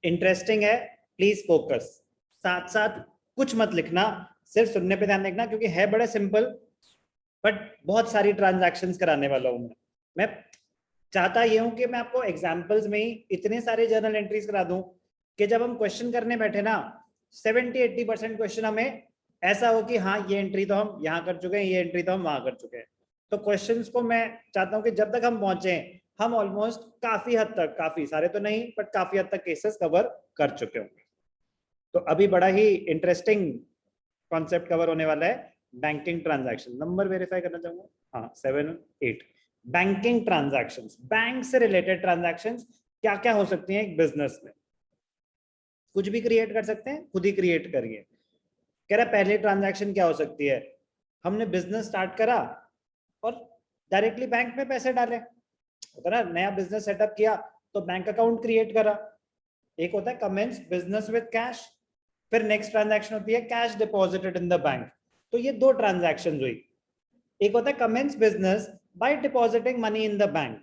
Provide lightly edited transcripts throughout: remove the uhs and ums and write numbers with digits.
Interesting है, please focus. साथ साथ कुछ मत लिखना, सिर्फ सुनने पे ध्यान रखना, क्योंकि है बड़ा सिंपल बट बहुत सारी ट्रांजैक्शंस कराने वाला हूं मैं चाहता ये हूं कि मैं आपको एग्जांपल्स में ही इतने सारे जर्नल एंट्रीज करा दूं कि जब हम क्वेश्चन करने बैठे ना 70-80% क्वेश्चन हमें ऐसा हो कि हाँ ये एंट्री तो हम यहाँ कर चुके हैं, ये एंट्री तो हम वहां कर चुके हैं। तो क्वेश्चंस को मैं चाहता हूं कि जब तक हम पहुंचे हम ऑलमोस्ट काफी हद तक, काफी सारे तो नहीं बट काफी हद तक केसेस कवर कर चुके होंगे। तो अभी बड़ा ही इंटरेस्टिंग कॉन्सेप्ट कवर होने वाला है, बैंकिंग ट्रांजैक्शन। नंबर वेरीफाई करना चाहूंगा, हाँ 7-8। बैंकिंग ट्रांजैक्शंस, बैंक से रिलेटेड ट्रांजैक्शंस क्या क्या हो सकती हैं एक बिजनेस में। कुछ भी क्रिएट कर सकते हैं, खुद ही क्रिएट करिए। कह रहा पहले ट्रांजैक्शन क्या हो सकती है, हमने बिजनेस स्टार्ट करा और डायरेक्टली बैंक में पैसे डाले, होता ना, नया बिजनेस सेटअप किया तो बैंक अकाउंट क्रिएट करा। एक होता है कमेंस बिजनेस विद कैश, फिर नेक्स्ट ट्रांजैक्शन होती है cash deposited in the bank. तो ये दो ट्रांजैक्शन हुई। एक होता है commence business by depositing money in the bank,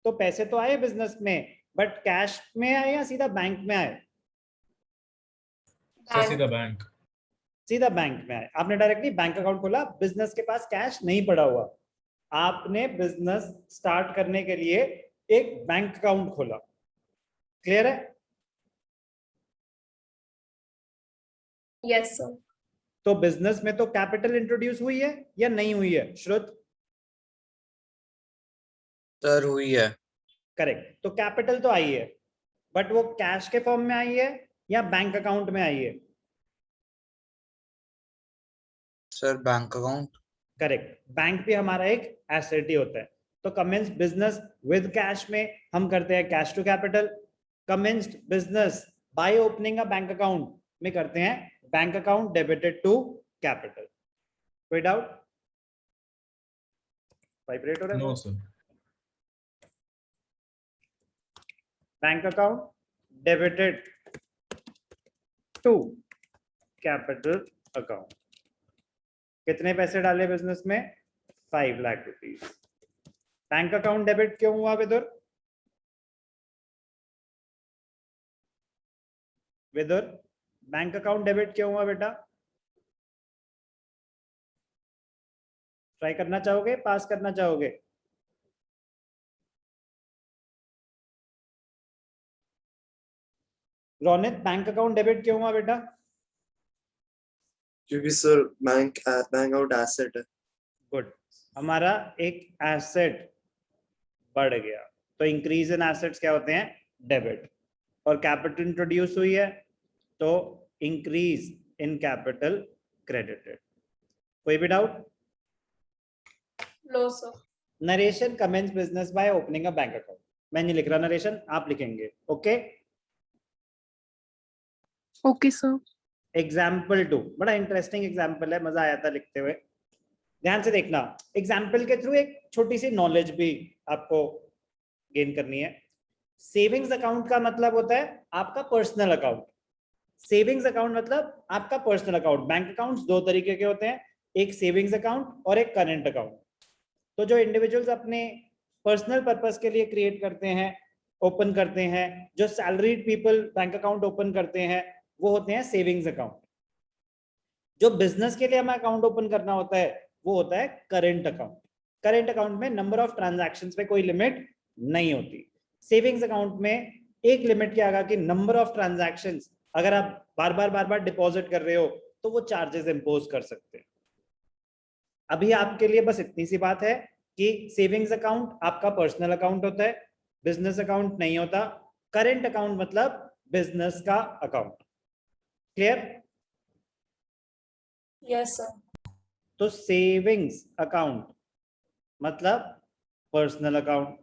तो पैसे तो आए बिजनेस में बट कैश में आए या सीधा बैंक में आए? सीधा बैंक। सीधा बैंक में आए। आपने डायरेक्टली बैंक अकाउंट खोला, बिजनेस के पास कैश नहीं पड़ा हुआ, आपने बिजनेस स्टार्ट करने के लिए एक बैंक अकाउंट खोला। क्लियर है? Yes sir. तो बिजनेस में तो कैपिटल इंट्रोड्यूस हुई है या नहीं हुई है श्रुत? सर हुई है। करेक्ट, तो कैपिटल तो आई है बट वो कैश के फॉर्म में आई है या बैंक अकाउंट में आई है? Sir bank account. Correct, bank भी हमारा एक एसेट ही होता है। तो कमेंस बिजनेस विद कैश में हम करते हैं cash to capital, commenced business by opening a bank account में करते हैं bank account debited to capital. कोई डाउट? वाइब्रेट हो रहा है? No sir. Bank account debited to capital account. कितने पैसे डाले बिजनेस में? 5 lakh rupees. Bank account debit क्यों हुआ Vidur? Vidur bank account debit क्यों हुआ बेटा? ट्राई करना चाहोगे, पास करना चाहोगे? रोनित बैंक अकाउंट डेबिट क्यों हुआ बेटा? क्योंकि सर बैंक आउट एसेट है। गुड, हमारा एक एसेट बढ़ गया, तो इंक्रीज इन एसेट्स क्या होते हैं? डेबिट। और कैपिटल इंट्रोड्यूस हुई है तो इंक्रीज इन कैपिटल क्रेडिटेड। कोई भी doubt? No sir. Narration commence business by opening a bank account. मैं नहीं लिख रहा नरेशन, आप लिखेंगे। Okay okay sir. एग्जाम्पल 2 बड़ा इंटरेस्टिंग एग्जाम्पल है, मजा आया था लिखते हुए। ध्यान से देखना, एग्जाम्पल के थ्रू एक छोटी सी नॉलेज भी आपको गेन करनी है। सेविंग्स अकाउंट का मतलब होता है आपका पर्सनल अकाउंट। सेविंग्स अकाउंट मतलब आपका पर्सनल अकाउंट। बैंक अकाउंट्स दो तरीके के होते हैं, एक सेविंग्स अकाउंट और एक करंट अकाउंट। तो जो इंडिविजुअल्स अपने पर्सनल पर्पस के लिए क्रिएट करते हैं, ओपन करते हैं, जो salaried people bank account open करते हैं, वो होते हैं सेविंग्स अकाउंट। जो बिजनेस के लिए हमें अकाउंट ओपन करना होता है वो होता है करेंट अकाउंट। करेंट अकाउंट में नंबर ऑफ ट्रांजैक्शंस पे कोई लिमिट नहीं होती। सेविंग्स अकाउंट में एक लिमिट क्या आएगा कि नंबर ऑफ ट्रांजैक्शंस, अगर आप बार बार डिपॉजिट कर रहे हो तो वो चार्जेस इंपोज कर सकते हैं। अभी आपके लिए बस इतनी सी बात है कि सेविंग्स अकाउंट आपका पर्सनल अकाउंट होता है, बिजनेस अकाउंट नहीं होता। करेंट अकाउंट मतलब बिजनेस का अकाउंट। क्लियर? Yes sir. तो सेविंग्स अकाउंट मतलब पर्सनल अकाउंट,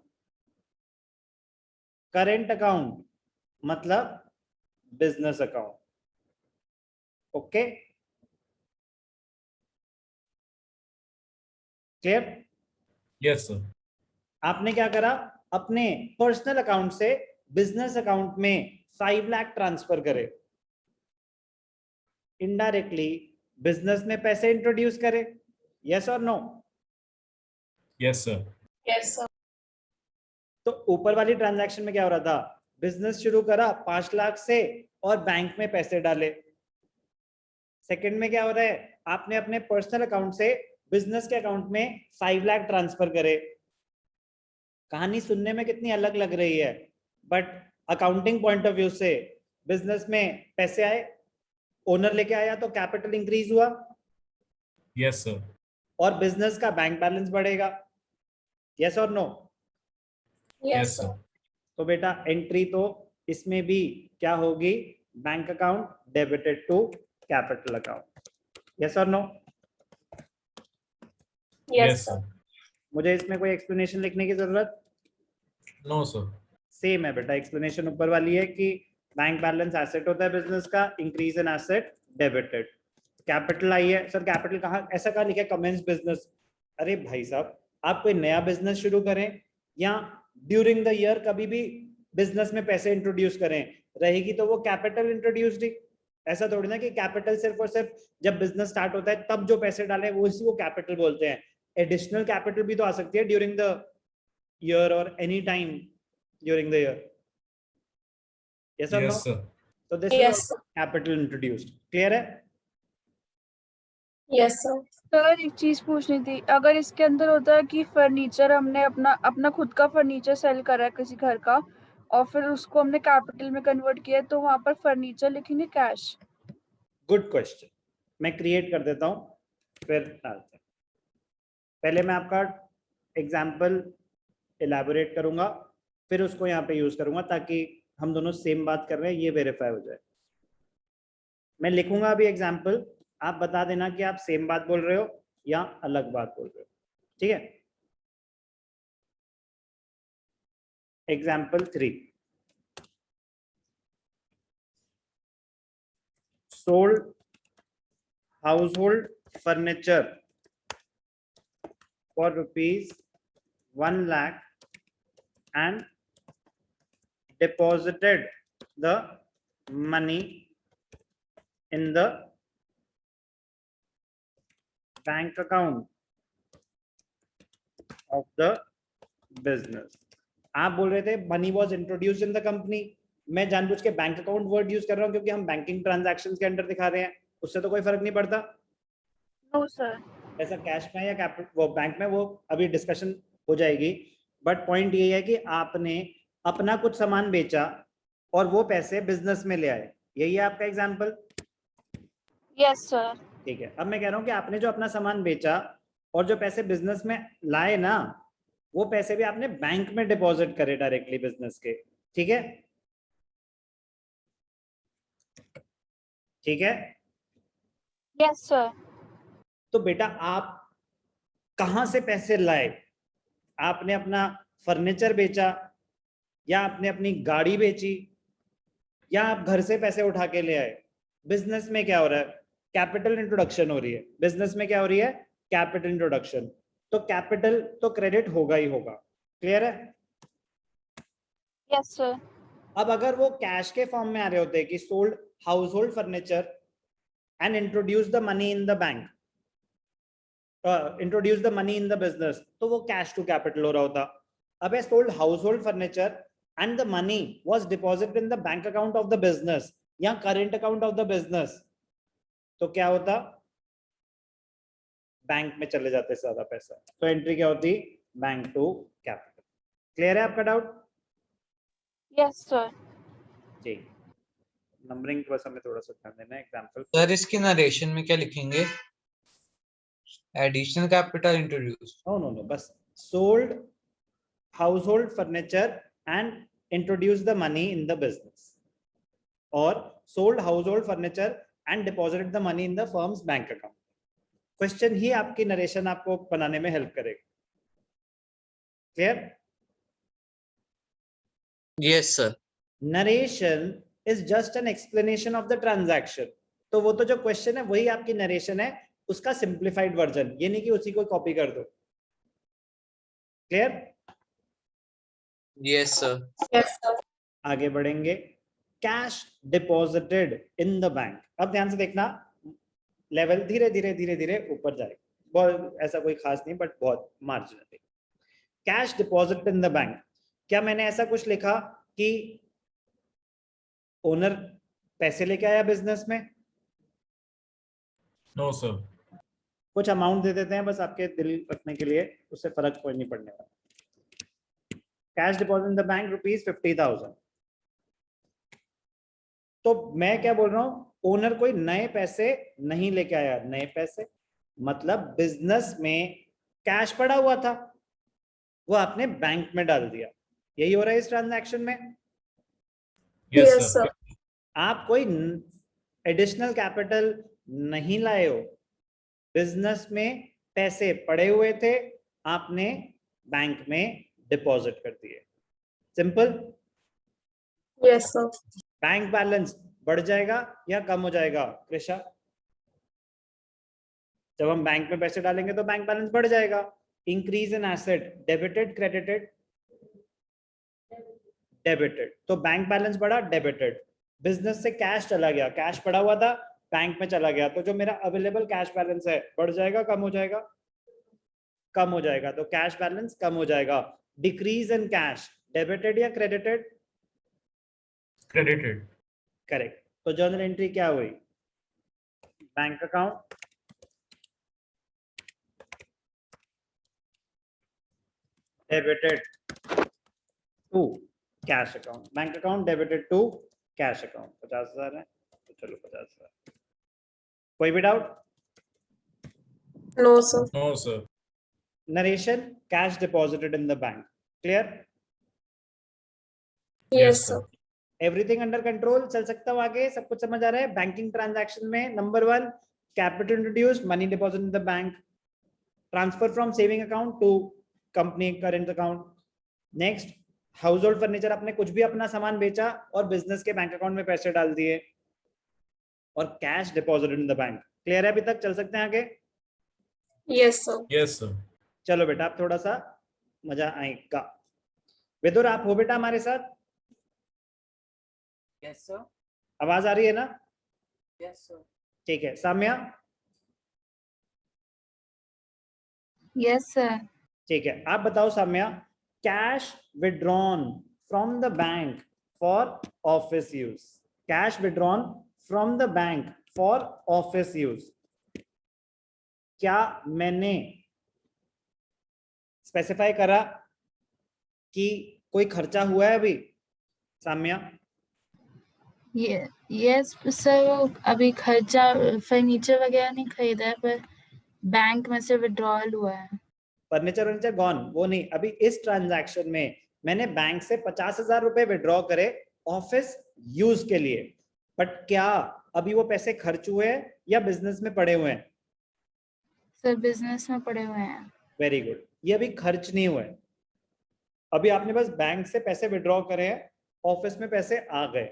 करेंट अकाउंट मतलब business account. Okay clear? Yes sir. आपने क्या करा, अपने पर्सनल अकाउंट से बिजनेस अकाउंट में 5 लाख ट्रांसफर करे। इनडायरेक्टली बिजनेस में पैसे इंट्रोड्यूस करे। यस और no? Yes sir. Yes sir. तो ऊपर वाली ट्रांजैक्शन में क्या हो रहा था, बिजनेस शुरू करा 5 लाख से और बैंक में पैसे डाले। सेकंड में क्या हो रहा है, आपने अपने पर्सनल अकाउंट से बिजनेस के अकाउंट में 5 लाख ट्रांसफर करे। कहानी सुनने में कितनी अलग लग रही है, but accounting point of view से बिजनेस में पैसे आए, ओनर लेके आया तो कैपिटल इंक्रीज हुआ Yes, sir. और बिजनेस का बैंक बैलेंस बढ़ेगा। यस और नो? Yes, sir. तो बेटा एंट्री तो इसमें भी क्या होगी, bank account debited to capital account. Yes और नो? Yes, sir. मुझे इसमें कोई एक्सप्लेनेशन लिखने की जरूरत? No, sir. सेम है बेटा, एक्सप्लेनेशन ऊपर वाली है कि बैंक बैलेंस एसेट होता है बिजनेस का, increase in asset debited. Capital I है सर, कैपिटल कहाँ, ऐसा कहाँ लिखा है कमेंस बिजनेस? अरे भाई साहब, आप कोई नया बिजनेस शुरू करें या ड्यूरिंग द ईयर कभी भी बिजनेस में पैसे इंट्रोड्यूस करें, रहेगी तो वो कैपिटल इंट्रोड्यूस्ड ही। ऐसा थोड़ी ना कि कैपिटल सिर्फ और सिर्फ जब बिजनेस स्टार्ट होता है तब जो पैसे डाले वो इसी को कैपिटल बोलते हैं। एडिशनल कैपिटल भी तो आ सकती है ड्यूरिंग द ईयर और any time during the year. Yes और नो? Yes, sir. तो this Yes. Is capital introduced. Clear है? Yes sir. सर एक चीज पूछनी थी, अगर इसके अंदर होता है कि फर्नीचर हमने अपना खुद का फर्नीचर सेल करा है किसी घर का और फिर उसको हमने कैपिटल में कन्वर्ट किया है, तो वहां पर फर्नीचर लिखेंगे कैश? गुड क्वेश्चन, मैं क्रिएट कर देता हूं फिर डालते हैं। पहले मैं आपका एग्जाम्पल इलेबोरेट करूंगा, फिर उसको यहाँ पे यूज करूंगा ताकि हम दोनों सेम बात कर रहे हैं ये वेरीफाई हो जाए। मैं लिखूंगा अभी एग्जाम्पल, आप बता देना कि आप सेम बात बोल रहे हो या अलग बात बोल रहे हो, ठीक है? Example 3, sold household furniture for rupees 1 lakh and deposited the money in the bank account of the business। आप बोल रहे थे money was introduced in the company, मैं जानबूझ के बैंक अकाउंट वर्ड यूज कर रहा हूँ क्योंकि हम बैंकिंग ट्रांजैक्शंस के अंडर दिखा रहे हैं, उससे तो कोई फर्क नहीं पड़ता। No sir. ऐसा कैश में या कैपिटल वो बैंक में, वो अभी डिस्कशन हो जाएगी, बट पॉइंट ये है कि आपने अपना कुछ सामान बेचा और वो पैसे बिजनेस में ले आए, यही है आपका एग्जाम्पल। Yes sir. ठीक है, अब मैं कह रहा हूँ कि आपने जो अपना सामान बेचा और जो पैसे बिजनेस में लाए ना, वो पैसे भी आपने बैंक में डिपॉजिट करे डायरेक्टली बिजनेस के। ठीक है, ठीक है। Yes sir. तो बेटा आप कहां से पैसे लाए? आपने अपना फर्नीचर बेचा या आपने अपनी गाड़ी बेची या आप घर से पैसे उठा के ले आए? बिजनेस में क्या हो रहा है? कैपिटल इंट्रोडक्शन हो रही है। बिजनेस में क्या हो रही है? Capital introduction. तो कैपिटल तो क्रेडिट होगा ही होगा। क्लियर है? Yes sir. अब अगर वो कैश के फॉर्म में आ रहे होते कि sold household furniture and introduce the money in the bank, introduce the money in the business, तो वो कैश टू कैपिटल हो रहा होता। अब है sold household furniture and the money was deposited in the bank account of the business या current account of the business, तो क्या होता? बैंक में चले जाते ज्यादा पैसा, तो एंट्री क्या होती? Bank to capital. क्लियर है आपका डाउट? Yes sir. जी, नंबरिंग बस हमें थोड़ा सा ध्यान देना है। एग्जांपल सर इसकी नरेशन में क्या लिखेंगे? Additional capital introduce? No no no, बस sold household furniture and introduce the money in the business, और sold household furniture and deposited the money in the firm's bank account. Question ही आपकी narration आपको बनाने में हेल्प करेगा। Clear? Yes sir. Narration is just an explanation of the transaction. तो वो तो जो क्वेश्चन है वही आपकी नरेशन है, उसका सिंप्लीफाइड वर्जन, ये नहीं कि उसी को कॉपी कर दो। Clear? Yes sir. Yes sir. आगे बढ़ेंगे। Cash deposited in the bank. अब ध्यान से देखना, लेवल धीरे धीरे धीरे धीरे ऊपर जाएगा, बहुत ऐसा कोई खास नहीं, बट बहुत marginal. Cash deposit in the bank, क्या मैंने ऐसा कुछ लिखा कि ओनर पैसे लेके आया बिजनेस में, No, sir. कुछ अमाउंट दे देते हैं बस आपके दिल रखने के लिए, उससे फर्क कोई नहीं पड़ने वाला। Cash deposit in the bank ₹50,000। तो मैं क्या बोल रहा हूं, ओनर कोई नए पैसे नहीं लेके आया। नए पैसे मतलब बिजनेस में कैश पड़ा हुआ था, वो आपने बैंक में डाल दिया। यही हो रहा है इस ट्रांजैक्शन में। Yes, Yes, sir. sir. आप कोई एडिशनल कैपिटल नहीं लाए हो, बिजनेस में पैसे पड़े हुए थे, आपने बैंक में डिपॉजिट कर दिए। Simple. Yes, sir. Bank balance बढ़ जाएगा या कम हो जाएगा कृषा? जब हम बैंक में पैसे डालेंगे तो बैंक बैलेंस बढ़ जाएगा। Increase in asset, debited credited? Debited. तो बैंक बैलेंस बढ़ा, डेबिटेड। बिजनेस से कैश चला गया, कैश पड़ा हुआ था बैंक में चला गया, तो जो मेरा अवेलेबल कैश बैलेंस है बढ़ जाएगा कम हो जाएगा? कम हो जाएगा। तो कैश बैलेंस कम हो जाएगा। डिक्रीज इन कैश, डेबिटेड या क्रेडिटेड? Credited. करेक्ट। तो जर्नल एंट्री क्या हुई? Bank account debited to cash account, bank account debited to cash account. 50,000 है तो चलो 50,000। कोई भी doubt? No, sir. No, sir. Narration, cash deposited in the bank. Clear? Yes, sir. Everything under control, चल सकता हूँ आगे? सब कुछ समझ आ रहा है? बैंकिंग ट्रांजैक्शन में number 1 capital introduce, money deposit in the bank, transfer from saving account to company current account. Next, household furniture, आपने कुछ भी अपना सामान बेचा और बिजनेस के बैंक अकाउंट में पैसे डाल दिए, और cash deposit in the bank. Clear है अभी तक? चल सकते हैं आगे? Yes, sir. Yes, sir. चलो बेटा, आप थोड़ा सा मजा आएगा। विदुर, आप हो बेटा हमारे साथ? Yes, sir. आवाज आ रही है ना? Yes, sir. ठीक है। साम्या? Yes, sir. ठीक है। आप बताओ Samya, cash withdrawn from the bank for office use. Cash withdrawn from the bank for office use, क्या मैंने स्पेसिफाई करा कि कोई खर्चा हुआ है अभी? साम्या? यस सर, वो अभी खर्चा फर्नीचर वगैरह नहीं खरीदा है, पर बैंक में से विड्रॉल हुआ है। फर्नीचर वर्नीचर गॉन, वो नहीं। अभी इस ट्रांजैक्शन में मैंने बैंक से 50,000 रुपए विड्रॉ करे ऑफिस यूज के लिए, बट क्या अभी वो पैसे खर्च हुए हैं या बिजनेस में पड़े हुए हैं? सर बिजनेस में पड़े हुए हैं। Very good. ये अभी खर्च नहीं हुए, अभी आपने बस बैंक से पैसे विड्रॉ करे हैं, ऑफिस में पैसे आ गए।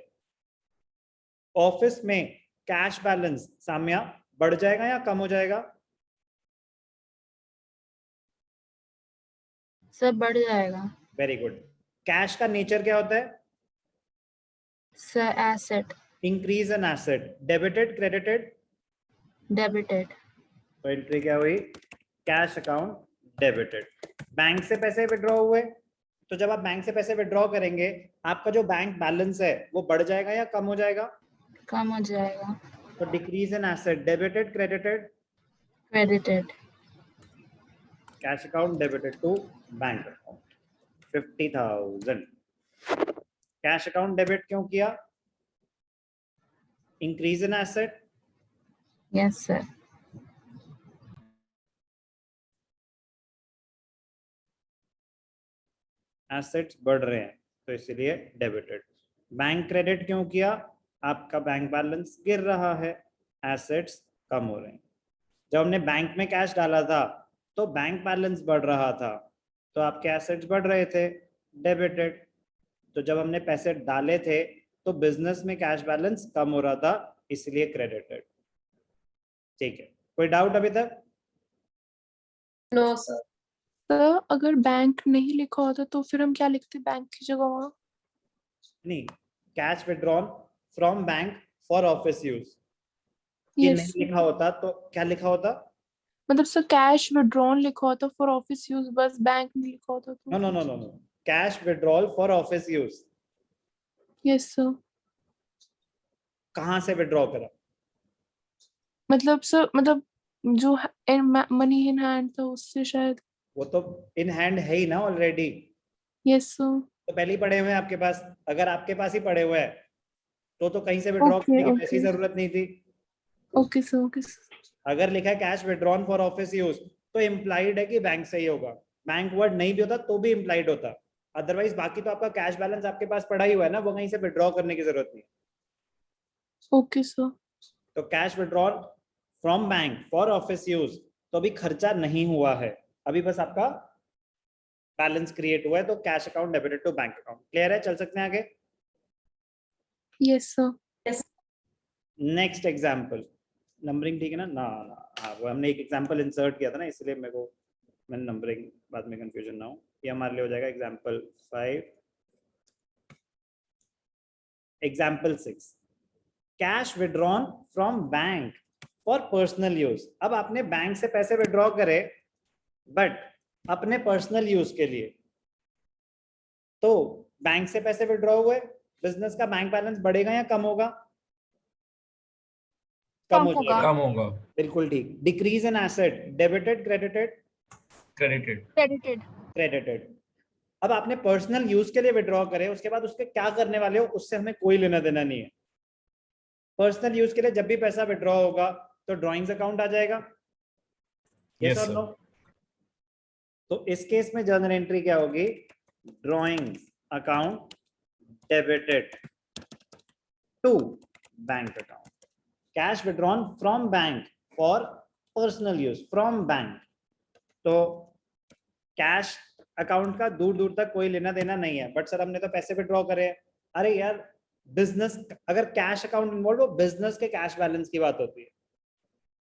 ऑफिस में कैश बैलेंस साम्या बढ़ जाएगा या कम हो जाएगा? सर बढ़ जाएगा। Very good. कैश का नेचर क्या होता है? Sir asset. Increase in asset, debited credited? Debited. तो एंट्री क्या हुई? Cash account debited. बैंक से पैसे विड्रॉ हुए, तो जब आप बैंक से पैसे विड्रॉ करेंगे आपका जो बैंक बैलेंस है वो बढ़ जाएगा या कम हो जाएगा? कम हो जाएगा। तो decrease in asset, debited credited? Credited. Cash account debited to bank account 50,000। Cash account debit क्यों किया? Increase in asset? Yes sir. Assets बढ़ रहे हैं तो इसलिए डेबिटेड। बैंक क्रेडिट क्यों किया? आपका बैंक बैलेंस गिर रहा है, एसेट्स कम हो रहे हैं। जब हमने बैंक में कैश डाला था तो बैंक बैलेंस बढ़ रहा था, तो आपके एसेट्स बढ़ रहे थे, डेबिटेड। तो जब हमने पैसे डाले थे तो बिजनेस में कैश बैलेंस कम हो रहा था, इसलिए क्रेडिटेड। ठीक है, कोई डाउट अभी तक? No, sir. सर अगर बैंक नहीं लिखा होता तो फिर हम क्या लिखते बैंक की जगह वहाँ? नहीं, cash withdrawn from bank for office use, ये यस नहीं लिखा होता तो क्या लिखा होता? मतलब सर कैश विड्रॉन लिखा होता फॉर ऑफिस यूज, बस बैंक नहीं लिखा होता तो। No no no no no, cash withdrawal for office use. Yes sir. कहाँ से विड्रॉ करा? मतलब सर मतलब जो मनी इन हैंड था उससे शायद। वो तो इन हैंड है ही ना ऑलरेडी, यस सर। तो पहले ही पड़े हुए हैं आपके पास। अगर आपके पास ही पड़े हुए हैं तो कहीं से विड्रॉ ओके करने की वैसी ओके जरूरत नहीं थी। Okay sir okay sir. अगर लिखा है cash withdrawn for office use तो इम्प्लाइड है कि बैंक से ही होगा। बैंक वर्ड नहीं भी होता तो भी इम्प्लाइड होता, अदरवाइज बाकी तो आपका कैश बैलेंस आपके पास पड़ा ही हुआ है ना, वो कहीं से विड्रॉ करने की जरूरत नहीं। Okay sir. तो cash withdrawn from bank for office use तो अभी खर्चा नहीं हुआ है, अभी बस आपका बैलेंस क्रिएट हुआ है, तो cash account debited to bank account. Clear है? चल सकते हैं आगे। Yes sir. Next example, numbering ठीक है ना? ना ना हाँ, वो हमने एक एग्जाम्पल इंसर्ट किया था ना, इसलिए मेरे को मैंने नंबरिंग बाद में कंफ्यूजन ना हो। ये हमारे लिए हो जाएगा example 5। Example 6, cash withdrawn from bank for personal use. अब आपने बैंक से पैसे विड्रॉ करे बट अपने पर्सनल यूज के लिए, तो बैंक से पैसे विड्रॉ हुए, बिजनेस का बैंक बैलेंस बढ़ेगा या कम होगा? कम हो जाएगा। कम होगा। बिल्कुल ठीक। Decrease in asset, debited credited? Credited. Credited. Credited. अब आपने पर्सनल यूज के लिए विड्रॉ करे, उसके बाद उसके क्या करने वाले हो उससे हमें कोई लेना देना नहीं है। पर्सनल यूज के लिए जब भी पैसा विड्रॉ होगा तो ड्रॉइंग्स अकाउंट आ जाएगा, यस और नो? तो इस केस में जर्नल एंट्री क्या होगी? Drawings account debited to bank account. Cash withdrawn from bank for personal use from bank, तो कैश अकाउंट का दूर दूर तक कोई लेना देना नहीं है, बट सर हमने तो पैसे विड्रॉ करे हैं। अरे यार, बिजनेस अगर कैश अकाउंट इन्वॉल्व हो, बिजनेस के कैश बैलेंस की बात होती है।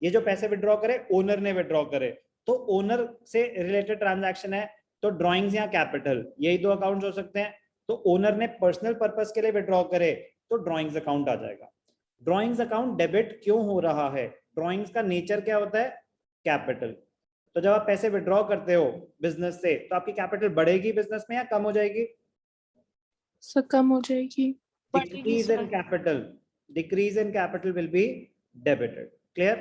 ये जो पैसे विड्रॉ करे ओनर ने विड्रॉ करे, तो ओनर से रिलेटेड ट्रांजैक्शन है, तो ड्रॉइंग्स या कैपिटल यही दो अकाउंट्स हो सकते हैं। तो ओनर ने पर्सनल पर्पस के लिए विड्रॉ करे तो ड्रॉइंग्स अकाउंट आ जाएगा। ड्रॉइंग्स अकाउंट डेबिट क्यों हो रहा है? ड्रॉइंग्स का नेचर क्या होता है? कैपिटल। तो जब आप पैसे विड्रॉ करते हो बिजनेस से तो आपकी कैपिटल बढ़ेगी बिजनेस में या कम हो जाएगी? सर कम हो जाएगी। Decrease in capital, decrease in capital will be debited. Clear?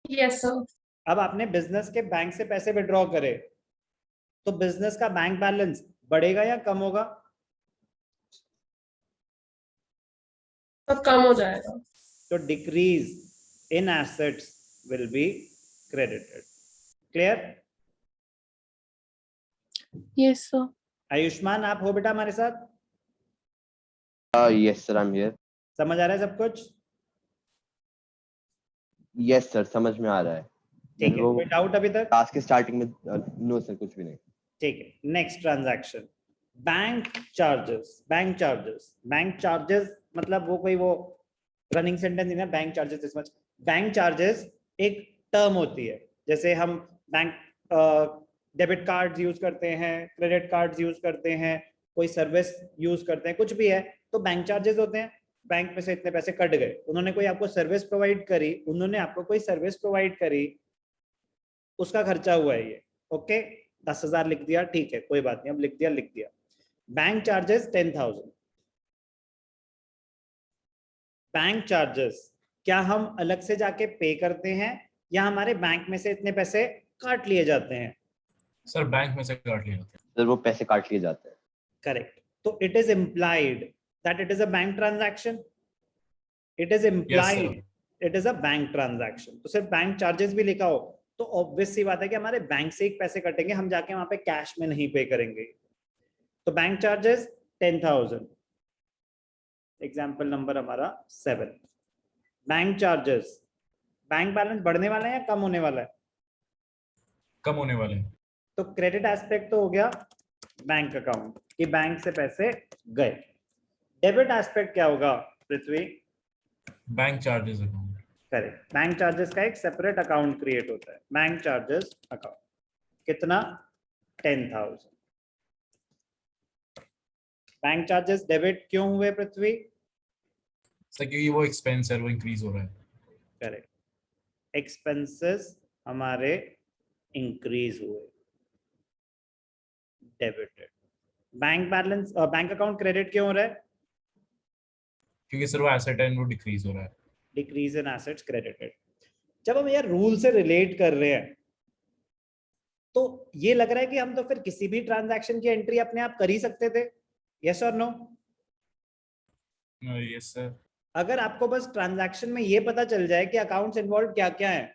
Yes, sir. अब आपने बिजनेस के बैंक से पैसे विड्रॉ करे तो बिजनेस का बैंक बैलेंस बढ़ेगा या कम होगा? तो कम हो जाएगा। तो decrease in assets will be credited. Clear? Yes sir. Ayushman आप हो बेटा हमारे साथ? Yes, sir, I'm here. समझ आ रहा है सब कुछ? Yes, sir, समझ में आ रहा है। ठीक है, वो कोई डाउट अभी तक? टास्क के स्टार्टिंग में नो सर कुछ भी नहीं। ठीक है, next transaction, bank charges. Bank charges, bank charges मतलब वो कोई वो रनिंग सेंटेंस नहीं ना, bank charges this much. Bank charges एक टर्म होती है, जैसे हम बैंक डेबिट कार्ड्स यूज करते हैं, क्रेडिट कार्ड्स यूज करते हैं, कोई सर्विस यूज करते हैं, कुछ भी है तो बैंक चार्जेस होते हैं। बैंक में से इतने पैसे कट गए, उन्होंने कोई आपको सर्विस प्रोवाइड करी, उन्होंने आपको कोई सर्विस प्रोवाइड करी, उसका खर्चा हुआ है ये। ओके, 10,000 लिख दिया, ठीक है कोई बात नहीं, अब लिख दिया। Bank charges 10,000। बैंक चार्जेस क्या हम अलग से जाके पे करते हैं या हमारे बैंक में से इतने पैसे काट लिए जाते हैं? सर बैंक में से काट लिया जाता है। सर वो पैसे काट लिए जाते हैं। करेक्ट। तो it is implied that it is a bank transaction. It is implied it is a bank transaction. तो सिर्फ बैंक चार्जेस भी लिखा हो तो ऑब्वियस सी बात है कि हमारे बैंक से ही पैसे कटेंगे, हम जाके वहां पे कैश में नहीं पे करेंगे। तो बैंक चार्जेस 10,000, एग्जाम्पल नंबर हमारा 7। बैंक चार्जेस, बैंक बैलेंस बढ़ने वाला है या कम होने वाला है? कम होने वाले हैं। तो क्रेडिट एस्पेक्ट तो हो गया बैंक अकाउंट कि बैंक से पैसे गए। डेबिट एस्पेक्ट क्या होगा Prithvi? Bank charges account. Correct, bank charges का एक सेपरेट अकाउंट क्रिएट होता है, बैंक चार्जेस अकाउंट। कितना? 10,000। बैंक चार्जेस डेबिट क्यों हुए पृथ्वी? सर क्योंकि वो एक्सपेंस है, वो इंक्रीज हो रहा है। करेक्ट, एक्सपेंसेस हमारे इंक्रीज हुए, debited. Bank balance bank account credit क्यों हो रहा है? क्योंकि सर वो एसेट है वो डिक्रीज हो रहा है. Decrease in assets credited. जब हम यार रूल से रिलेट कर रहे हैं तो ये लग रहा है कि हम तो फिर किसी भी ट्रांजैक्शन की एंट्री अपने आप कर ही सकते थे. यस और नो? Yes sir. अगर आपको बस ट्रांजैक्शन में ये पता चल जाए कि अकाउंट्स इन्वॉल्व क्या क्या है,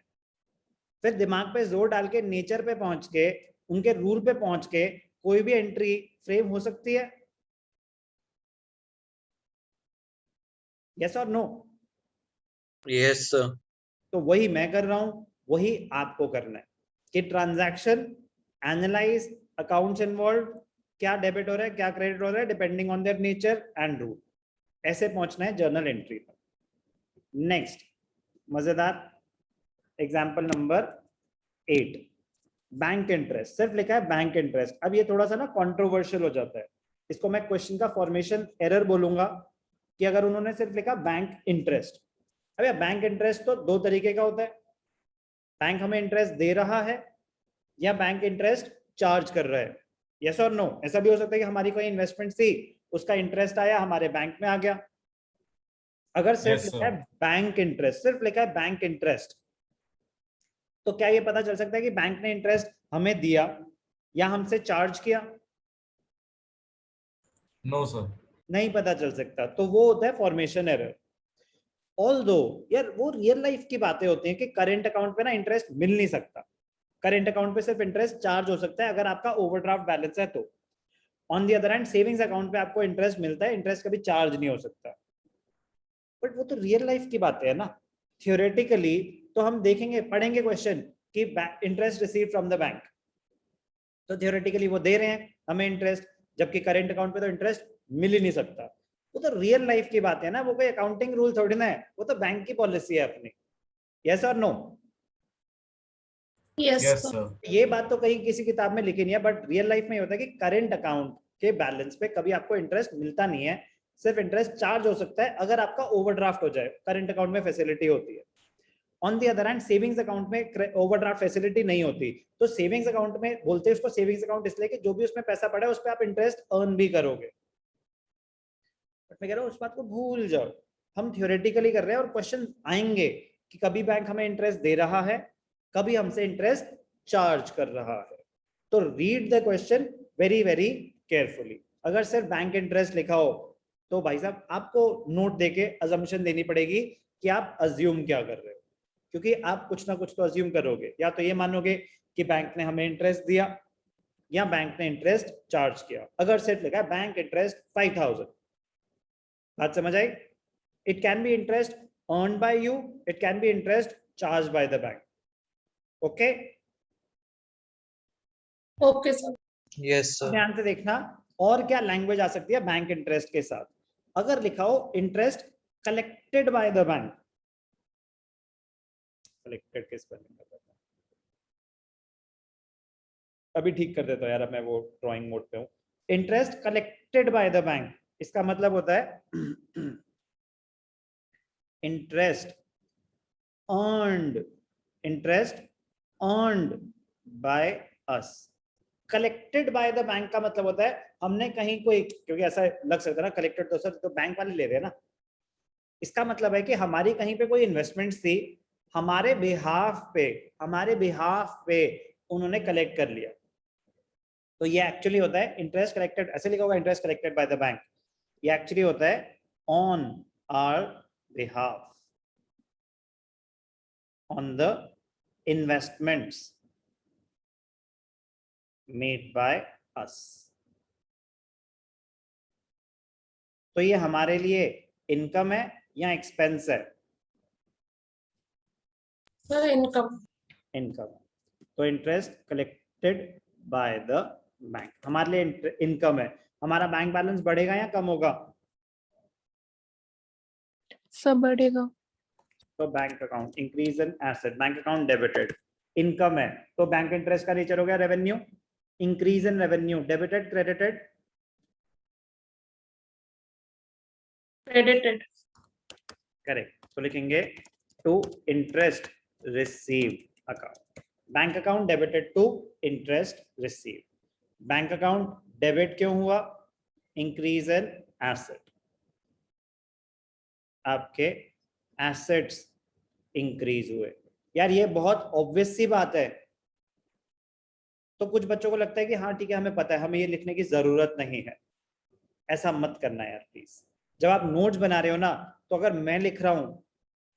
फिर दिमाग पे जोर डाल के नेचर पे पहुंच के उनके रूल पे पहुंच के कोई भी एंट्री फ्रेम हो सकती है. यस और नो? Yes sir. तो वही मैं कर रहा हूं, वही आपको करना है कि ट्रांजैक्शन एनालाइज अकाउंट्स इन्वॉल्व, क्या डेबिट हो रहा है क्या क्रेडिट हो रहा है depending on their nature and rule. ऐसे पहुंचना है जर्नल एंट्री पर. नेक्स्ट मजेदार एग्जांपल नंबर 8, बैंक इंटरेस्ट. सिर्फ लिखा है बैंक इंटरेस्ट. अब ये थोड़ा सा ना कंट्रोवर्शियल हो जाता है. इसको मैं क्वेश्चन का फॉर्मेशन एरर बोलूंगा कि अगर उन्होंने सिर्फ लिखा बैंक इंटरेस्ट. अब यार बैंक इंटरेस्ट तो दो तरीके का होता है. बैंक हमें इंटरेस्ट दे रहा है या बैंक इंटरेस्ट चार्ज कर रहा है. यस और नो? ऐसा भी हो सकता है कि हमारी कोई इन्वेस्टमेंट थी, उसका इंटरेस्ट आया हमारे बैंक में आ गया. अगर सिर्फ Yes, लिखा है बैंक इंटरेस्ट, सिर्फ लिखा है बैंक इंटरेस्ट, तो क्या ये पता चल सकता है कि बैंक ने इंटरेस्ट हमें दिया या हमसे चार्ज किया? No sir. नहीं पता चल सकता. तो वो होता है फॉर्मेशन एरर. ऑल्दो यार वो रियल लाइफ की बातें होती हैं कि करंट अकाउंट पे ना इंटरेस्ट मिल नहीं सकता. करंट अकाउंट पे सिर्फ इंटरेस्ट चार्ज हो सकता है अगर आपका ओवरड्राफ्ट बैलेंस है तो. On the other hand savings account पे आपको इंटरेस्ट मिलता है, इंटरेस्ट कभी चार्ज नहीं हो सकता. बट वो तो रियल लाइफ की बातें है ना. थियोरेटिकली तो हम देखेंगे, पढ़ेंगे क्वेश्चन कि interest receive from the bank, तो थियोरेटिकली वो दे रहे हैं हमें इंटरेस्ट, जबकि करंट अकाउंट पे तो इंटरेस्ट मिल ही नहीं सकता. वो तो रियल लाइफ की बात है ना, वो कोई अकाउंटिंग रूल थोड़ी ना है, वो तो बैंक की पॉलिसी है अपनी. यस और no? Yes yes sir. Sir. ये बात तो कहीं किसी किताब में लिखी नहीं है, बट रियल लाइफ में ये होता है कि करंट अकाउंट के बैलेंस पे कभी आपको इंटरेस्ट मिलता नहीं है, सिर्फ इंटरेस्ट चार्ज हो सकता है अगर आपका ओवरड्राफ्ट हो जाए. करंट अकाउंट में फैसिलिटी होती है. On the other hand savings account में ओवरड्राफ्ट फैसिलिटी नहीं होती. तो सेविंग्स अकाउंट में बोलते हैं उसको सेविंग्स अकाउंट इसलिए कि जो भी उसमें पैसा पड़ा है उस पर आप इंटरेस्ट अर्न भी करोगे. बट मैं कह रहा हूँ उस बात को भूल जाओ. हम थियोरेटिकली कर रहे हैं और क्वेश्चन आएंगे कि कभी बैंक हमें इंटरेस्ट दे रहा है, कभी हमसे इंटरेस्ट चार्ज कर रहा है. तो read the question very very carefully. अगर सिर्फ बैंक इंटरेस्ट लिखा हो तो भाई साहब आपको नोट देके अजम्पशन देनी पड़ेगी कि आप अज्यूम क्या कर रहे हो, क्योंकि आप कुछ ना कुछ तो अज्यूम करोगे. या तो ये मानोगे कि बैंक ने हमें इंटरेस्ट दिया या बैंक ने इंटरेस्ट चार्ज किया. अगर सिर्फ लिखा है बैंक इंटरेस्ट 5000, बात समझ आई? It can be interest earned by you, it can be interest charge by the bank. Okay, okay sir. Yes sir. ध्यान से देखना और क्या लैंग्वेज आ सकती है बैंक इंटरेस्ट के साथ. अगर लिखा हो interest collected by the bank, collected के स्पेलिंग अभी ठीक कर देता हूं यार, अब मैं वो ड्राइंग मोड पे हूं. Interest collected by the bank, इसका मतलब होता है interest earned, interest earned by us. Collected by the bank का मतलब होता है हमने कहीं कोई, क्योंकि ऐसा लग सकता है ना कलेक्टेड तो सर तो बैंक वाले ले रहे हैं ना. इसका मतलब है कि हमारी कहीं पे कोई इन्वेस्टमेंट थी, हमारे बिहाफ पे उन्होंने कलेक्ट कर लिया. तो ये एक्चुअली होता है इंटरेस्ट कलेक्टेड. ऐसे लिखा होगा interest collected by the bank, ये एक्चुअली होता है on our behalf, on the investments made by us. तो ये हमारे लिए इनकम है या एक्सपेंस है? Sir income. इनकम. तो interest collected by the bank हमारे लिए इनकम है. हमारा बैंक बैलेंस बढ़ेगा या कम होगा? सब बढ़ेगा. तो bank account increase in asset, bank account debited. Income है तो बैंक इंटरेस्ट का नेचर हो गया revenue. Increase in revenue, debited credited? Credited. Correct. तो लिखेंगे to interest received account. Bank account debited to interest received. Bank account debit क्यों हुआ? Increase in asset. आपके एसेट्स इंक्रीज हुए। यार ये बहुत ऑब्वियस सी बात है, तो कुछ बच्चों को लगता है कि हाँ ठीक है हमें पता है, हमें ये लिखने की जरूरत नहीं है। ऐसा मत करना यार प्लीज। जब आप नोट्स बना रहे हो ना, तो अगर मैं लिख रहा हूं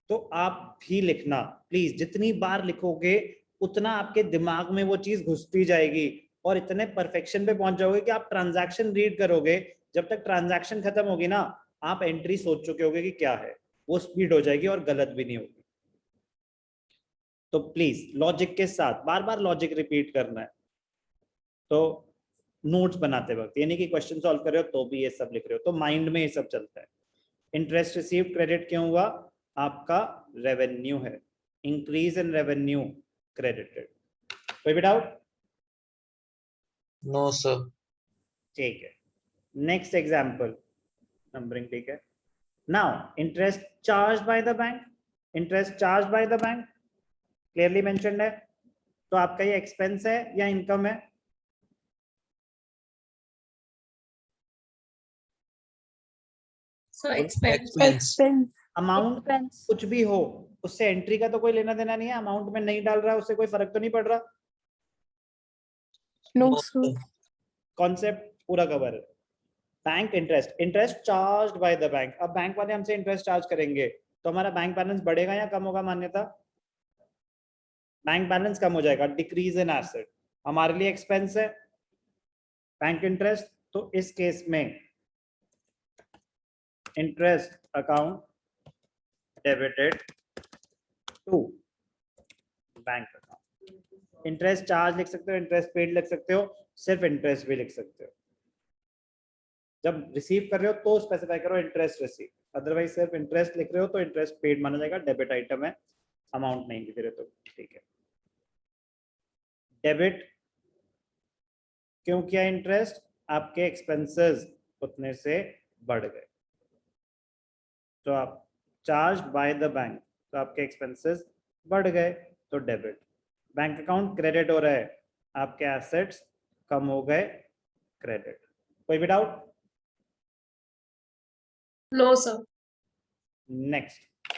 तो आप भी लिखना प्लीज। जितनी बार लिखोगे उतना आपके दिमाग में वो चीज घुसती जाएगी और इतने परफेक्शन पे पहुंच जाओगे कि आप ट्रांजैक्शन रीड करोगे, जब तक ट्रांजैक्शन खत्म होगी ना आप एंट्री सोच चुके होगे कि क्या है, वो स्पीड हो जाएगी और गलत भी नहीं होगी। तो प्लीज लॉजिक के साथ बार बार लॉजिक रिपीट करना है। तो नोट्स बनाते वक्त यानी कि क्वेश्चन सॉल्व कर रहे हो तो भी ये सब लिख रहे हो, तो माइंड में ये सब चलता है। इंटरेस्ट रिसीव्ड क्रेडिट क्यों हुआ? आपका रेवेन्यू है, इंक्रीज इन रेवेन्यू क्रेडिटेड। कोई भी डाउट? No, sir. ठीक है, नेक्स्ट एग्जांपल, नंबरिंग ठीक है। Now interest charge by the bank, interest charge by the bank clearly mentioned है, तो आपका ये एक्सपेंस है या इनकम है? So expense. Expense. Amount Expense. कुछ भी हो उससे एंट्री का तो कोई लेना देना नहीं है, अमाउंट में नहीं डाल रहा है उससे कोई फर्क तो नहीं पड़ रहा। No, No, sir. sir. Concept पूरा कवर है। Bank interest, interest charge by the bank. अब बैंक वाले हमसे इंटरेस्ट चार्ज करेंगे तो हमारा बैंक बैलेंस बढ़ेगा या कम होगा? मान्यता बैंक बैलेंस कम हो जाएगा, डिक्रीज इन एसेट। हमारे लिए एक्सपेंस है बैंक इंटरेस्ट, तो इस केस में interest account debited to bank account. Interest charge लिख सकते हो, इंटरेस्ट पेड लिख सकते हो, सिर्फ इंटरेस्ट भी लिख सकते हो। जब रिसीव कर रहे हो तो स्पेसिफाई करो इंटरेस्ट रिसीव, अदरवाइज सिर्फ इंटरेस्ट लिख रहे हो तो इंटरेस्ट पेड माना जाएगा, डेबिट आइटम है, अमाउंट नहीं लिख रहे तो ठीक है। डेबिट क्यों किया इंटरेस्ट? आपके एक्सपेंसेस उतने से बढ़ गए, तो आप चार्ज बाय द बैंक, तो आपके एक्सपेंसेस बढ़ गए तो डेबिट। बैंक अकाउंट क्रेडिट हो रहा है, आपके एसेट्स कम हो गए, क्रेडिट। कोई भी doubt? No, sir. Next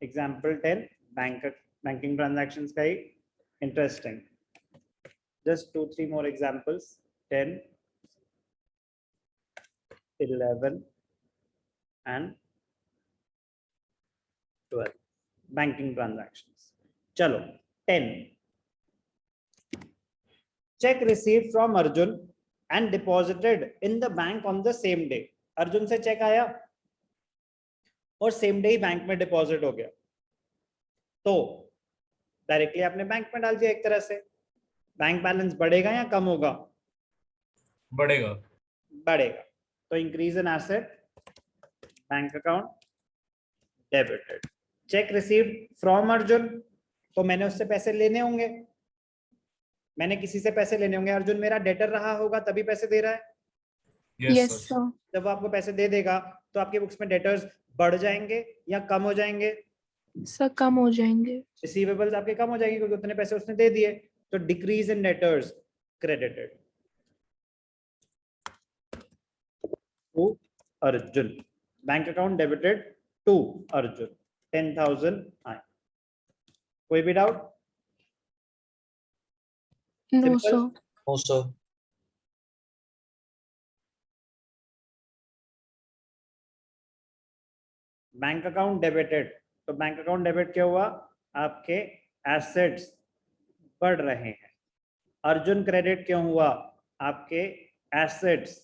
example 10, banking transactions का ही interesting. Just 2-3 more examples, 10, 11 and 12 banking transactions. चलो 10, cheque received from Arjun and deposited in the bank on the same day। Arjun से चेक आया और सेम डे ही बैंक में डिपॉजिट हो गया, तो डायरेक्टली आपने बैंक में डाल दिया एक तरह से। बैंक बैलेंस बढ़ेगा या कम होगा? बढ़ेगा। बढ़ेगा, तो increase in asset, bank account debited. Check received from Arjun, तो मैंने उससे पैसे लेने होंगे, मैंने किसी से पैसे लेने होंगे, अर्जुन मेरा डेटर रहा होगा तभी पैसे दे रहा है। Yes, sir. sir. जब वो आपको पैसे दे देगा तो आपकी बुक्स में डेटर्स बढ़ जाएंगे या कम हो जाएंगे? Sir, कम हो जाएंगे। रिसीवेबल्स आपके कम हो जाएंगे क्योंकि उतने पैसे उसने दे दिए, तो decrease in debtors credited to Arjun. Bank account debited to Arjun, 10,000 आए। कोई भी doubt? No, Simple. sir. No, sir. Bank account debited, तो बैंक अकाउंट डेबिट क्या हुआ? आपके एसेट्स बढ़ रहे हैं। अर्जुन क्रेडिट क्यों हुआ? आपके एसेट्स,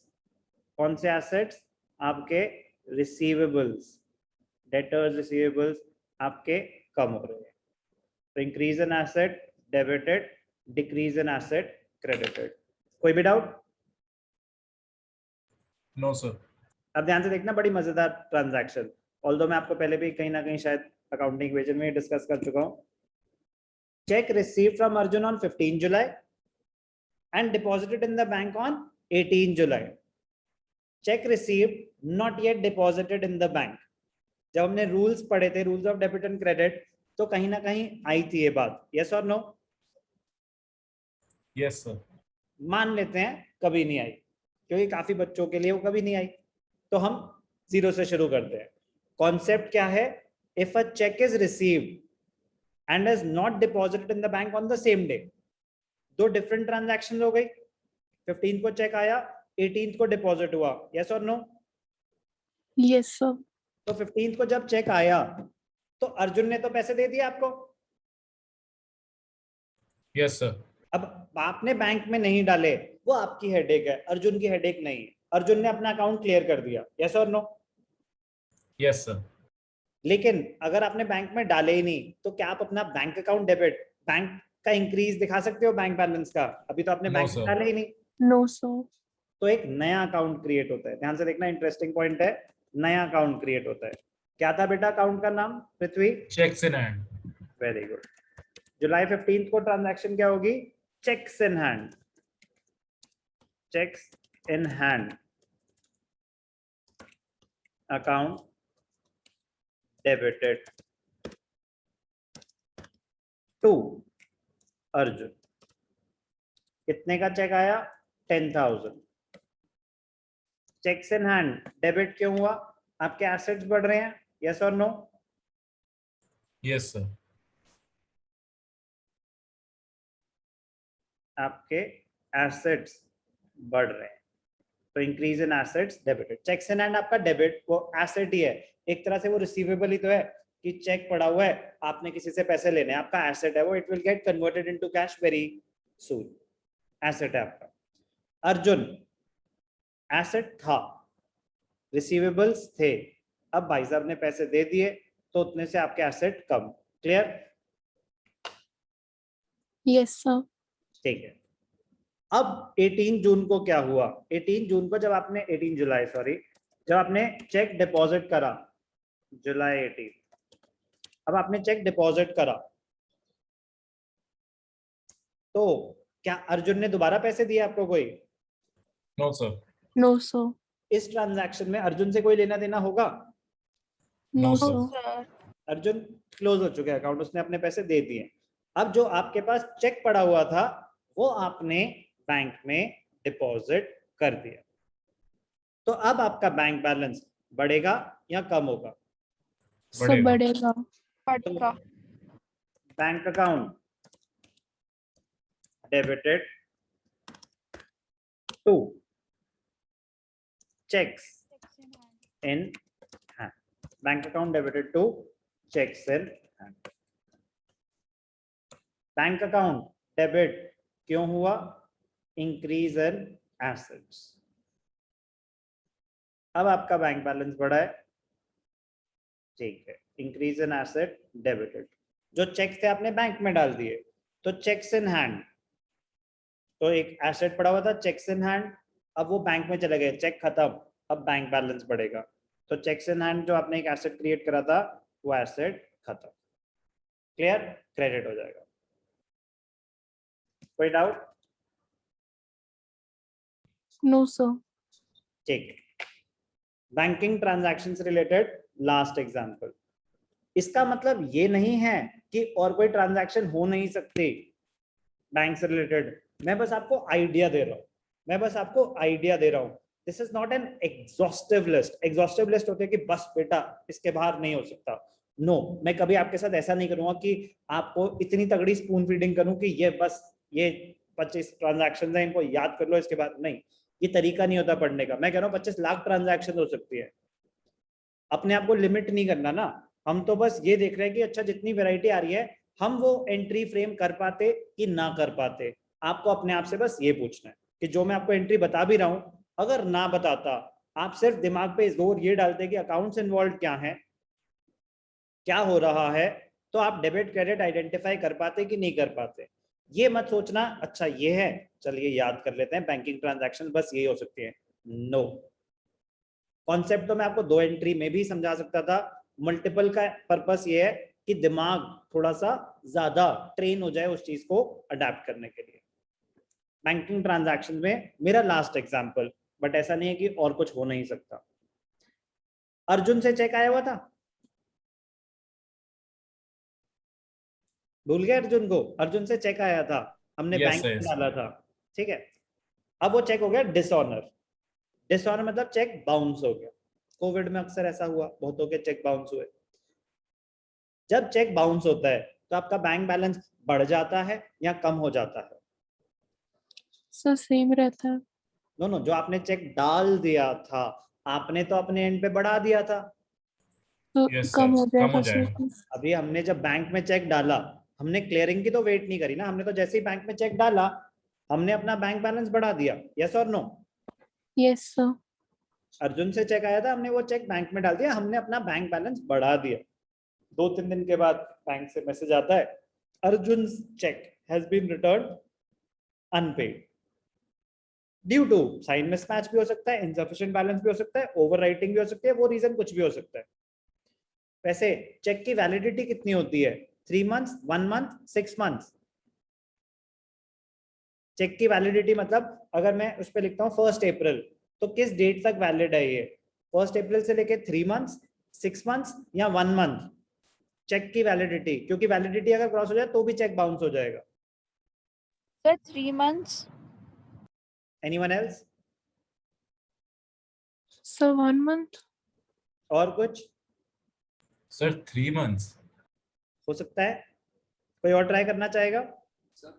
कौन से एसेट्स? आपके रिसीवेबल्स, डेटर्स रिसीवेबल्स आपके कम हो रहे हैं, तो increase in asset debited, decrease in asset credited. कोई भी डाउट? No, sir. अब ध्यान से देखना, बड़ी मजेदार ट्रांजैक्शन, ऑल्दो मैं आपको पहले भी कहीं ना कहीं शायद अकाउंटिंग इक्वेशन में डिस्कस कर चुका हूं। Check received from Arjun on 15 July and deposited in the bank on 18 July. Check received not yet deposited in the bank. जब हमने रूल्स पढ़े थे, rules of debit and credit, तो कहीं ना कहीं आई थी ये बात, यस और नो? Yes, sir. मान लेते हैं कभी नहीं आई, क्योंकि काफी बच्चों के लिए वो कभी नहीं आई। तो हम 0 से शुरू करते हैं। कॉन्सेप्ट क्या है? If a cheque is received and is not deposited in the bank on the same day, दो डिफरेंट ट्रांजैक्शन हो गई। 15th को चेक आया, 18th को डिपॉजिट हुआ, यस और नो? Yes, sir. तो 15th को जब चेक आया तो अर्जुन ने तो पैसे दे दिए आपको। Yes, sir. अब आपने बैंक में नहीं डाले, वो आपकी हेडेक है, अर्जुन की हेडेक नहीं है। अर्जुन ने अपना अकाउंट क्लियर कर दिया, यस और नो? Yes, sir. लेकिन अगर आपने बैंक में डाले ही नहीं तो क्या आप अपना बैंक अकाउंट डेबिट, बैंक का इंक्रीज दिखा सकते हो बैंक बैलेंस का? अभी तो आपने No, बैंक में sir. डाले ही नहीं। No, sir. तो एक नया अकाउंट क्रिएट होता है। ध्यान से देखना, इंटरेस्टिंग पॉइंट है, नया अकाउंट क्रिएट होता है। क्या था बेटा अकाउंट का नाम Prithvi? Checks in hand. Very good. जुलाई 15th को ट्रांजैक्शन क्या होगी? Cheques in hand, cheques in hand account debited to Arjun. कितने का चेक आया? 10,000। चेक्स इन हैंड डेबिट क्यों हुआ? आपके एसेट्स बढ़ रहे हैं, यस और नो? Yes, sir. आपके एसेट्स बढ़ रहे हैं तो increase in assets debited. Checks in hand आपका डेबिट, वो एसेट ही है, एक तरह से वो रिसीवेबल ही तो है कि चेक पड़ा हुआ है, आपने किसी से पैसे लेने, आपका एसेट है वो, it will get converted into cash very soon, asset है आपका। अर्जुन एसेट था, रिसीवेबल्स थे, अब भाई साहब ने पैसे दे दिए तो उतने से आपके एसेट कम। क्लियर? Yes, sir. ठीक है। अब 18 जून को क्या हुआ? 18 जून को जब आपने 18 जुलाई सॉरी जब आपने चेक डिपॉजिट करा, जुलाई 18, अब आपने चेक डिपॉजिट करा तो क्या अर्जुन ने दोबारा पैसे दिए आपको कोई? No, sir. No, sir. इस ट्रांजैक्शन में अर्जुन से कोई लेना देना होगा? No, No, sir. Sir Arjun close हो चुके अकाउंट, उसने अपने पैसे दे दिए। अब जो आपके पास चेक पड़ा हुआ था वो आपने बैंक में डिपॉजिट कर दिया, तो अब आपका बैंक बैलेंस बढ़ेगा या कम होगा? Sir, बढ़ेगा। बढ़ेगा. पटका bank account debited to cheques in hand, bank account debited to cheques in hand. Bank account debit क्यों हुआ? Increase in assets. अब आपका बैंक बैलेंस बढ़ा है, ठीक है, इंक्रीज इन एसेट डेबिटेड। जो चेक थे आपने बैंक में डाल दिए, तो चेक्स इन हैंड, तो एक एसेट पड़ा हुआ था चेक्स इन हैंड, अब वो बैंक में चले गए, चेक खत्म, अब बैंक बैलेंस बढ़ेगा। तो चेक्स इन हैंड जो आपने एक एसेट क्रिएट करा था वो एसेट खत्म। क्लियर? क्रेडिट हो जाएगा। कोई डाउट? No, sir. ठीक है। बैंकिंग ट्रांजैक्शन से रिलेटेड लास्ट एग्जांपल। इसका मतलब ये नहीं है कि और कोई ट्रांजैक्शन हो नहीं सकती बैंक से रिलेटेड, मैं बस आपको आइडिया दे रहा हूं, this is not an exhaustive list. Exhaustive list होती है कि बस बेटा इसके बाहर नहीं हो सकता। नो, मैं कभी आपके साथ ऐसा नहीं करूंगा कि आपको इतनी तगड़ी स्पून फीडिंग करूं कि ये बस ये 25 ट्रांजैक्शन है, इनको याद कर लो, इसके बाद नहीं, ये तरीका नहीं होता पढ़ने का। मैं कह रहा हूँ 25 लाख ट्रांजैक्शन हो सकती है। अपने आप को लिमिट नहीं करना ना, हम तो बस ये देख रहे हैं कि अच्छा जितनी वैरायटी आ रही है हम वो एंट्री फ्रेम कर पाते कि ना कर पाते। आपको अपने आप से बस ये पूछना है कि जो मैं आपको एंट्री बता भी रहा हूं, अगर ना बताता, आप सिर्फ दिमाग पे जोर ये डालते कि अकाउंट्स इन्वॉल्व क्या है, क्या हो रहा है, तो आप डेबिट क्रेडिट आइडेंटिफाई कर पाते कि नहीं कर पाते। ये मत सोचना अच्छा ये है चलिए याद कर लेते हैं, बैंकिंग ट्रांजैक्शन बस यही हो सकती है। नो, कॉन्सेप्ट तो मैं आपको 2 एंट्री में भी समझा सकता था। मल्टीपल का पर्पस ये है कि दिमाग थोड़ा सा ज्यादा ट्रेन हो जाए उस चीज को अडेप्ट करने के लिए। बैंकिंग ट्रांजैक्शन में मेरा लास्ट एग्जांपल, बट ऐसा नहीं है कि और कुछ हो नहीं सकता। अर्जुन से चेक आया हुआ था, भूल गए अर्जुन को? अर्जुन से चेक आया था, हमने Yes, बैंक में yes. डाला था, ठीक है। अब वो चेक हो गया डिसऑनर। डिसऑनर मतलब चेक बाउंस हो गया। कोविड में अक्सर ऐसा हुआ, बहुतों के चेक बाउंस हुए। जब चेक बाउंस होता है तो आपका बैंक बैलेंस बढ़ जाता है या कम हो जाता है? सर सेम रहता है। नो, जो आपने चेक डाल दिया था, आपने तो अपने एंड पे बढ़ा दिया था। तो Yes, कम sir, हो कम हो जाएगा जाएगा। सर। अभी हमने जब बैंक में चेक डाला, हमने क्लियरिंग की तो वेट नहीं करी ना, हमने तो जैसे ही बैंक में चेक डाला हमने अपना बैंक बैलेंस बढ़ा दिया। यस और नो? Yes sir. अर्जुन से चेक आया था, हमने वो चेक बैंक में डाल दिया, हमने अपना बैंक बैलेंस बढ़ा दिया। 2-3 दिन के बाद बैंक से मैसेज आता है, Arjun cheque has been return unpaid due to sign mismatch भी हो सकता है, इनसफिशिएंट बैलेंस भी हो सकता है, ओवरराइटिंग भी हो सकती है, वो रीजन कुछ भी हो सकता है। वैसे चेक की वैलिडिटी कितनी होती है? 3 मंथ्स, 1 मंथ, 6 मंथ्स? चेक की वैलिडिटी मतलब अगर मैं उस पर लिखता हूँ 1 अप्रैल, तो किस डेट तक वैलिड है ये? 1 अप्रैल से लेके 3 मंथ्स, 6 मंथ्स या 1 मंथ? चेक की वैलिडिटी, क्योंकि वैलिडिटी अगर क्रॉस हो जाए तो भी चेक बाउंस हो जाएगा। Sir 3 months. Anyone else? Sir 1 month. और कुछ Sir, 3 months. हो सकता है? कोई और ट्राई करना चाहेगा? Sir,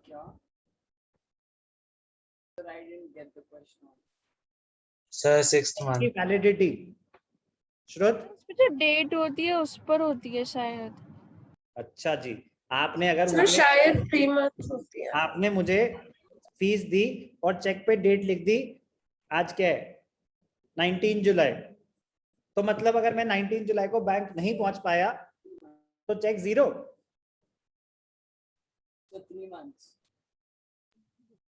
6th की month. वैलिडिटी श्रुत? इसमें जो डेट होती है उस पर होती है शायद। अच्छा जी, आपने अगर सर मुझे शायद 3 मंथ्स होती है। आपने मुझे फीस दी और चेक पे डेट लिख दी, आज क्या है 19 जुलाई, तो मतलब अगर मैं 19 जुलाई को बैंक नहीं पहुंच पाया तो चेक जीरो?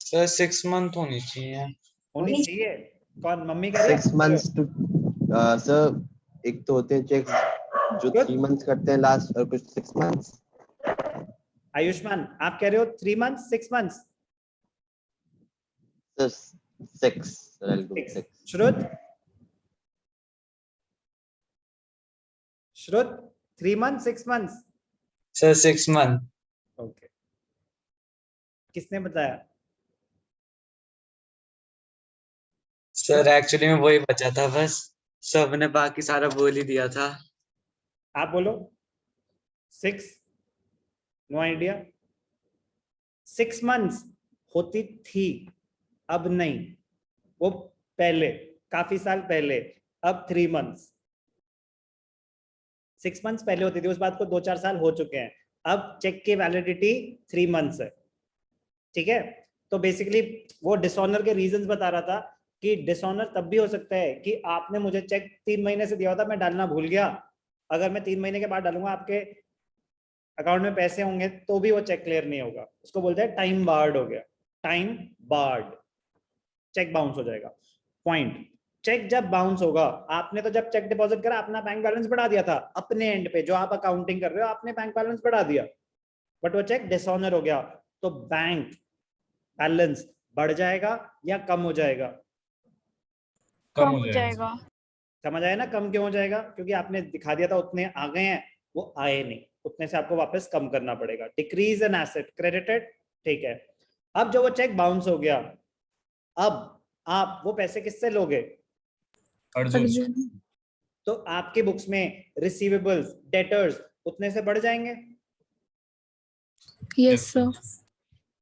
Sir, 6 month होनी चाहिए। होनी चाहिए। कौन? मम्मी कह रही है? 6 months to सर एक तो होते हैं चेक जो 3 months करते हैं लास्ट, और कुछ 6 months। आयुष्मान आप कह रहे हो 3 months, 6 months? Sir 6 sir, I'll go with 6। श्रुत? श्रुत 3 months, 6 months? Sir, 6 month. Okay, किसने बताया? Sir, एक्चुअली में वही बचा था बस, सबने बाकी सारा बोल ही दिया था। आप बोलो। 6? No idea. 6 मंथ्स होती थी, अब नहीं, वो पहले, काफी साल पहले, अब 3 मंथ्स। 6 मंथ्स पहले होती थी, उस बात को 2-4 साल हो चुके हैं। अब चेक की वैलिडिटी 3 मंथ्स है, ठीक है? तो बेसिकली वो डिसऑनर के रीजंस बता रहा था कि डिसऑनर तब भी हो सकता है कि आपने मुझे चेक 3 महीने से दिया होता, मैं डालना भूल गया, अगर मैं 3 महीने के बाद डालूंगा आपके अकाउंट में पैसे होंगे तो भी वो चेक क्लियर नहीं होगा, उसको बोलते हैं टाइम बार्ड हो गया। टाइम बार्ड, चेक बाउंस हो जाएगा। पॉइंट, चेक जब बाउंस होगा, आपने तो जब चेक डिपॉजिट करा अपना बैंक बैलेंस बढ़ा दिया था अपने एंड पे, जो आप अकाउंटिंग कर रहे हो आपने बैंक बैलेंस बढ़ा दिया, बट वो चेक डिसऑनर हो गया, तो बैंक बैलेंस बढ़ जाएगा या कम हो जाएगा? कम कम हो हो जाएगा। जाएगा। समझ आया ना कम क्यों हो जाएगा? क्योंकि आपने दिखा दिया था उतने आ गए हैं, वो आए नहीं, उतने से आपको वापस कम करना पड़ेगा। डिक्रीज एन एसेट क्रेडिटेड, ठीक है। अब जो वो चेक बाउंस हो गया, अब आप वो पैसे किससे लोगे? अर्जुन। अर्जुन। तो आपके बुक्स में रिसीवेबल्स, डेटर्स उतने से बढ़ जाएंगे। Yes sir.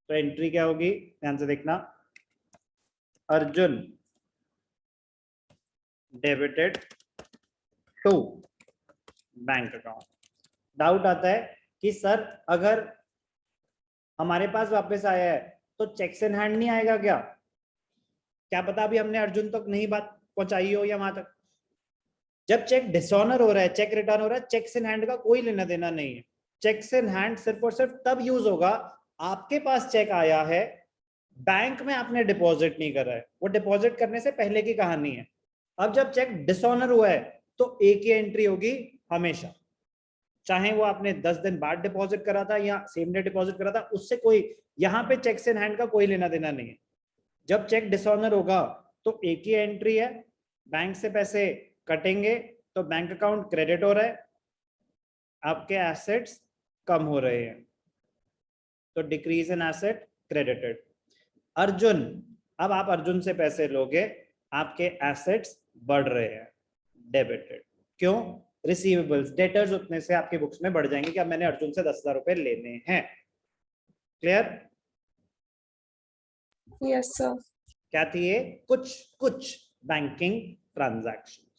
तो एंट्री क्या होगी, ध्यान से देखना, Arjun debited to bank account. Doubt आता है कि सर अगर हमारे पास वापस आया है तो चेक्स इन हैंड नहीं आएगा क्या? क्या पता अभी हमने अर्जुन तक नहीं बात पहुंचाई हो या वहां तक। जब चेक डिसऑनर हो रहा है, चेक रिटर्न हो रहा है, चेक्स इन हैंड का कोई लेना देना नहीं है। चेक्स इन हैंड सिर्फ और सिर्फ तब यूज होगा आपके पास चेक आया है, बैंक में आपने डिपॉजिट नहीं करा है, वो डिपॉजिट करने से पहले की कहानी है। अब जब चेक डिसऑनर हुआ है तो एक ही एंट्री होगी हमेशा, चाहे वो आपने 10 दिन बाद डिपॉजिट करा था या सेम डे डिपॉजिट करा था, उससे कोई यहाँ पे चेक्स इन हैंड का कोई लेना देना नहीं है। जब चेक डिसऑनर होगा तो एक ही एंट्री है, बैंक से पैसे कटेंगे तो बैंक अकाउंट क्रेडिट हो रहा है, आपके एसेट्स कम हो रहे हैं, तो decrease in asset credited. Arjun, अब आप अर्जुन से पैसे लोगे, आपके एसेट्स बढ़ रहे हैं, डेबिटेड। क्यों? रिसीवेबल्स, डेटर्स उतने से आपके बुक्स में बढ़ जाएंगे कि अब मैंने अर्जुन से 10,000 रुपए लेने हैं। क्लियर? Yes, sir. क्या थी ये? कुछ बैंकिंग ट्रांजैक्शन।